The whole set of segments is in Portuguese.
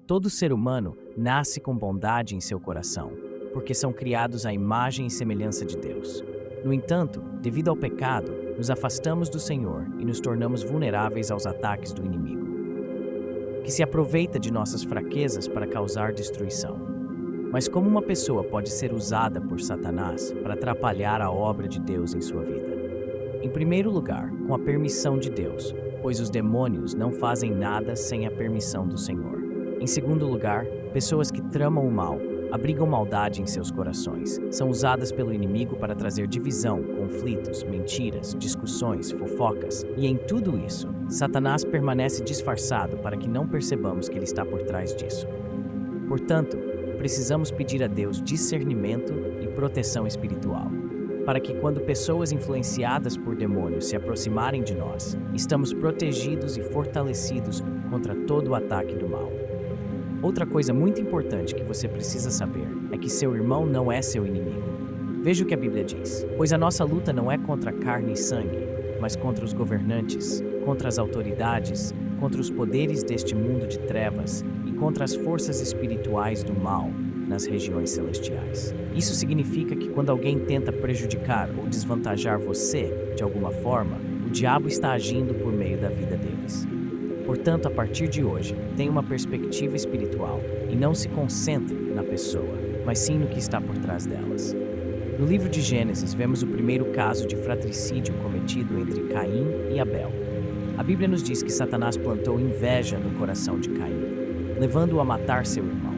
Todo ser humano nasce com bondade em seu coração, porque são criados à imagem e semelhança de Deus. No entanto, devido ao pecado, nos afastamos do Senhor e nos tornamos vulneráveis aos ataques do inimigo, que se aproveita de nossas fraquezas para causar destruição. Mas como uma pessoa pode ser usada por Satanás para atrapalhar a obra de Deus em sua vida? Em primeiro lugar, com a permissão de Deus, pois os demônios não fazem nada sem a permissão do Senhor. Em segundo lugar, pessoas que tramam o mal, abrigam maldade em seus corações, são usadas pelo inimigo para trazer divisão, conflitos, mentiras, discussões, fofocas. E em tudo isso, Satanás permanece disfarçado para que não percebamos que ele está por trás disso. Portanto, precisamos pedir a Deus discernimento e proteção espiritual, para que quando pessoas influenciadas por demônios se aproximarem de nós, estamos protegidos e fortalecidos contra todo o ataque do mal. Outra coisa muito importante que você precisa saber é que seu irmão não é seu inimigo. Veja o que a Bíblia diz: pois a nossa luta não é contra carne e sangue, mas contra os governantes, contra as autoridades, contra os poderes deste mundo de trevas e contra as forças espirituais do mal nas regiões celestiais. Isso significa que quando alguém tenta prejudicar ou desvantajar você de alguma forma, o diabo está agindo por meio da vida deles. Portanto, a partir de hoje, tenha uma perspectiva espiritual e não se concentre na pessoa, mas sim no que está por trás delas. No livro de Gênesis, vemos o primeiro caso de fratricídio cometido entre Caim e Abel. A Bíblia nos diz que Satanás plantou inveja no coração de Caim, levando-o a matar seu irmão.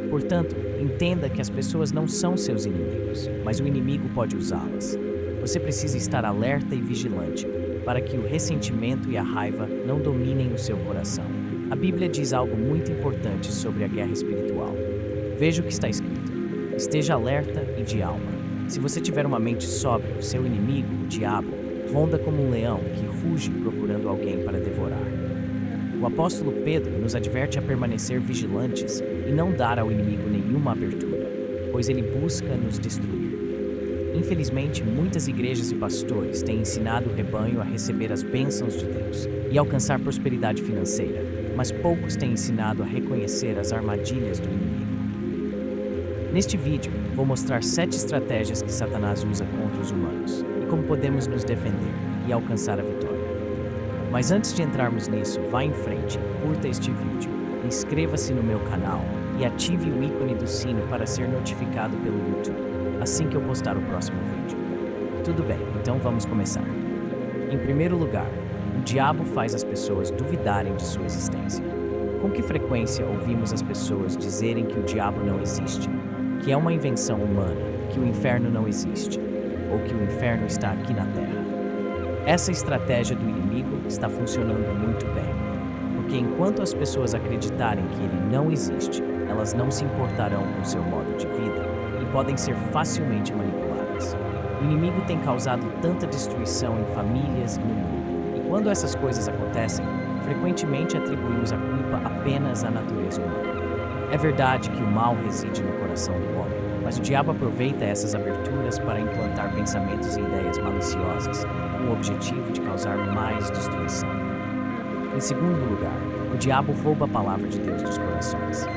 Portanto, entenda que as pessoas não são seus inimigos, mas o inimigo pode usá-las. Você precisa estar alerta e vigilante para que o ressentimento e a raiva não dominem o seu coração. A Bíblia diz algo muito importante sobre a guerra espiritual. Veja o que está escrito: esteja alerta e de alma. Se você tiver uma mente sóbria, o seu inimigo, o diabo, ronda como um leão que ruge procurando alguém para devorar. O apóstolo Pedro nos adverte a permanecer vigilantes e não dar ao inimigo nenhuma abertura, pois ele busca nos destruir. Infelizmente, muitas igrejas e pastores têm ensinado o rebanho a receber as bênçãos de Deus e alcançar prosperidade financeira, mas poucos têm ensinado a reconhecer as armadilhas do inimigo. Neste vídeo, vou mostrar 7 estratégias que Satanás usa contra os humanos e como podemos nos defender e alcançar a vitória. Mas antes de entrarmos nisso, vá em frente, curta este vídeo, inscreva-se no meu canal e ative o ícone do sino para ser notificado pelo YouTube assim que eu postar o próximo vídeo. Tudo bem, então vamos começar. Em primeiro lugar, o diabo faz as pessoas duvidarem de sua existência. Com que frequência ouvimos as pessoas dizerem que o diabo não existe, que é uma invenção humana, que o inferno não existe, ou que o inferno está aqui na Terra? Essa estratégia do inimigo está funcionando muito bem, porque enquanto as pessoas acreditarem que ele não existe, elas não se importarão com seu modo de vida e podem ser facilmente manipuladas. O inimigo tem causado tanta destruição em famílias e no mundo, e quando essas coisas acontecem, frequentemente atribuímos a culpa apenas à natureza humana. É verdade que o mal reside no coração do homem, mas o diabo aproveita essas aberturas para implantar pensamentos e ideias maliciosas, com o objetivo de causar mais destruição. Em segundo lugar, o diabo rouba a palavra de Deus dos corações.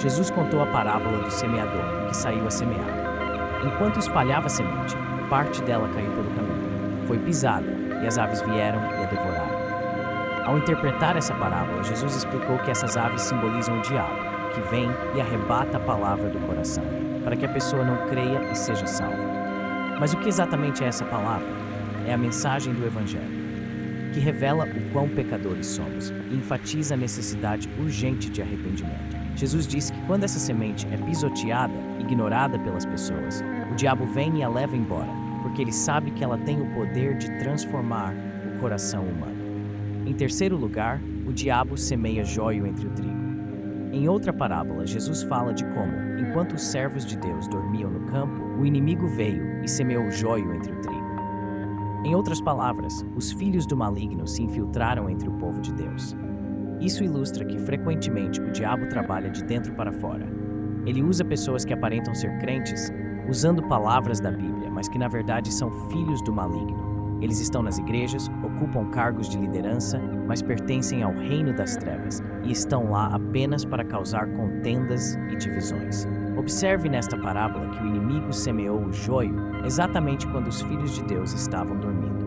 Jesus contou a parábola do semeador, que saiu a semear. Enquanto espalhava a semente, parte dela caiu pelo caminho. Foi pisada, e as aves vieram e a devoraram. Ao interpretar essa parábola, Jesus explicou que essas aves simbolizam o diabo, que vem e arrebata a palavra do coração, para que a pessoa não creia e seja salva. Mas o que exatamente é essa palavra? É a mensagem do Evangelho, que revela o quão pecadores somos e enfatiza a necessidade urgente de arrependimento. Jesus disse que quando essa semente é pisoteada, ignorada pelas pessoas, o diabo vem e a leva embora, porque ele sabe que ela tem o poder de transformar o coração humano. Em terceiro lugar, o diabo semeia joio entre o trigo. Em outra parábola, Jesus fala de como, enquanto os servos de Deus dormiam no campo, o inimigo veio e semeou joio entre o trigo. Em outras palavras, os filhos do maligno se infiltraram entre o povo de Deus. Isso ilustra que, frequentemente, o diabo trabalha de dentro para fora. Ele usa pessoas que aparentam ser crentes, usando palavras da Bíblia, mas que na verdade são filhos do maligno. Eles estão nas igrejas, ocupam cargos de liderança, mas pertencem ao reino das trevas e estão lá apenas para causar contendas e divisões. Observe nesta parábola que o inimigo semeou o joio exatamente quando os filhos de Deus estavam dormindo.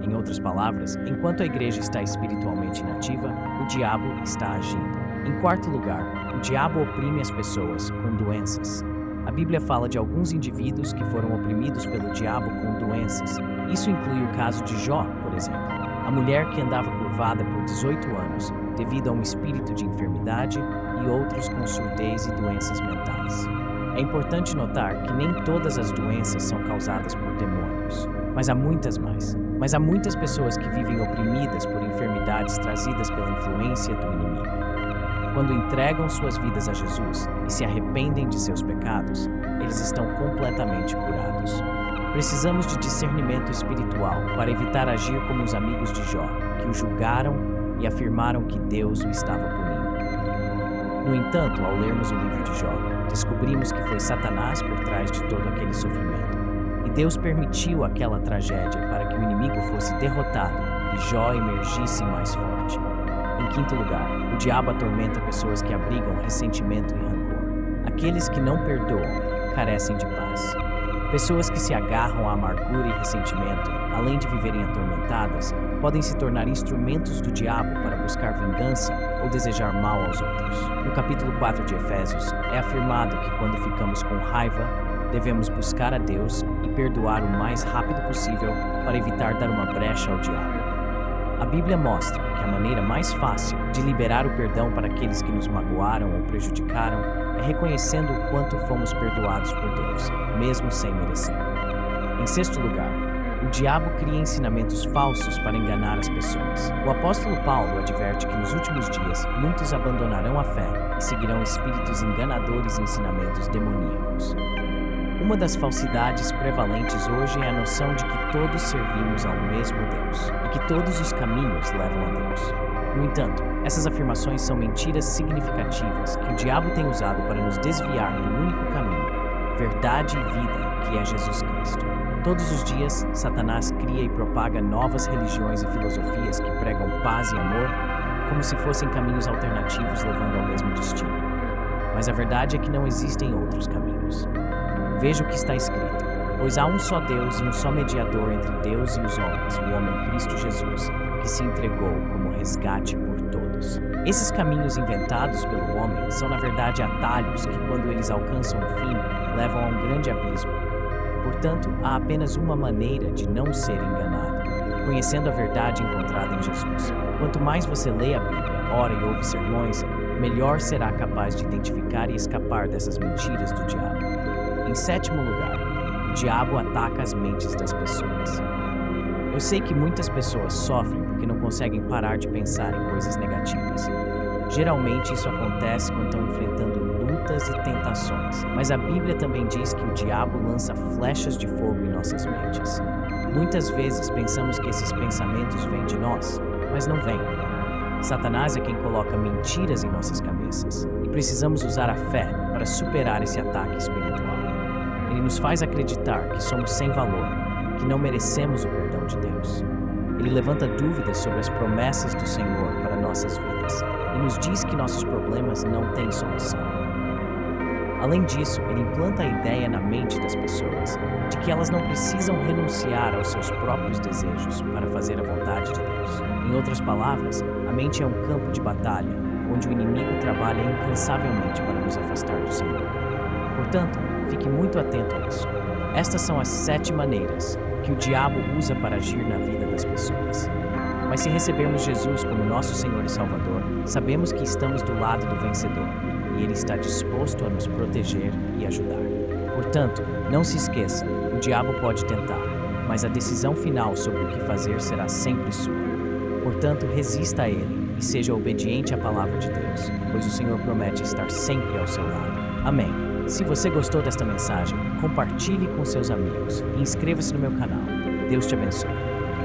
Em outras palavras, enquanto a igreja está espiritualmente inativa, o diabo está agindo. Em quarto lugar, o diabo oprime as pessoas com doenças. A Bíblia fala de alguns indivíduos que foram oprimidos pelo diabo com doenças. Isso inclui o caso de Jó, por exemplo. A mulher que andava curvada por 18 anos devido a um espírito de enfermidade e outros com surdez e doenças mentais. É importante notar que nem todas as doenças são causadas por demônios, mas há muitas mais. Mas há muitas pessoas que vivem oprimidas por enfermidades trazidas pela influência do inimigo. Quando entregam suas vidas a Jesus e se arrependem de seus pecados, eles estão completamente curados. Precisamos de discernimento espiritual para evitar agir como os amigos de Jó, que o julgaram e afirmaram que Deus o estava punindo. No entanto, ao lermos o livro de Jó, descobrimos que foi Satanás por trás de todo aquele sofrimento. E Deus permitiu aquela tragédia para que o inimigo fosse derrotado e Jó emergisse mais forte. Em quinto lugar, o diabo atormenta pessoas que abrigam ressentimento e rancor. Aqueles que não perdoam carecem de paz. Pessoas que se agarram à amargura e ressentimento, além de viverem atormentadas, podem se tornar instrumentos do diabo para buscar vingança ou desejar mal aos outros. No capítulo 4 de Efésios, é afirmado que quando ficamos com raiva, devemos buscar a Deus e perdoar o mais rápido possível para evitar dar uma brecha ao diabo. A Bíblia mostra que a maneira mais fácil de liberar o perdão para aqueles que nos magoaram ou prejudicaram é reconhecendo o quanto fomos perdoados por Deus, mesmo sem merecer. Em sexto lugar, o diabo cria ensinamentos falsos para enganar as pessoas. O apóstolo Paulo adverte que nos últimos dias muitos abandonarão a fé e seguirão espíritos enganadores e ensinamentos demoníacos. Uma das falsidades prevalentes hoje é a noção de que todos servimos ao mesmo Deus e que todos os caminhos levam a Deus. No entanto, essas afirmações são mentiras significativas que o diabo tem usado para nos desviar do único caminho, verdade e vida, que é Jesus Cristo. Todos os dias, Satanás cria e propaga novas religiões e filosofias que pregam paz e amor, como se fossem caminhos alternativos levando ao mesmo destino. Mas a verdade é que não existem outros caminhos. Veja o que está escrito: pois há um só Deus e um só mediador entre Deus e os homens, o homem Cristo Jesus, que se entregou como resgate por todos. Esses caminhos inventados pelo homem são, na verdade, atalhos que, quando eles alcançam o fim, levam a um grande abismo. Portanto, há apenas uma maneira de não ser enganado: conhecendo a verdade encontrada em Jesus. Quanto mais você lê a Bíblia, ora e ouve sermões, melhor será capaz de identificar e escapar dessas mentiras do diabo. Em sétimo lugar, o diabo ataca as mentes das pessoas. Eu sei que muitas pessoas sofrem porque não conseguem parar de pensar em coisas negativas. Geralmente isso acontece quando estão enfrentando lutas e tentações, mas a Bíblia também diz que o diabo lança flechas de fogo em nossas mentes. Muitas vezes pensamos que esses pensamentos vêm de nós, mas não vêm. Satanás é quem coloca mentiras em nossas cabeças e precisamos usar a fé para superar esse ataque espiritual. Ele nos faz acreditar que somos sem valor, que não merecemos o perdão de Deus. Ele levanta dúvidas sobre as promessas do Senhor para nossas vidas e nos diz que nossos problemas não têm solução. Além disso, ele implanta a ideia na mente das pessoas de que elas não precisam renunciar aos seus próprios desejos para fazer a vontade de Deus. Em outras palavras, a mente é um campo de batalha, onde o inimigo trabalha incansavelmente para nos afastar do Senhor. Portanto, fique muito atento a isso. Estas são as 7 maneiras que o diabo usa para agir na vida das pessoas. Mas se recebermos Jesus como nosso Senhor e Salvador, sabemos que estamos do lado do vencedor e Ele está disposto a nos proteger e ajudar. Portanto, não se esqueça, o diabo pode tentar, mas a decisão final sobre o que fazer será sempre sua. Portanto, resista a ele e seja obediente à palavra de Deus, pois o Senhor promete estar sempre ao seu lado. Amém. Se você gostou desta mensagem, compartilhe com seus amigos e inscreva-se no meu canal. Deus te abençoe.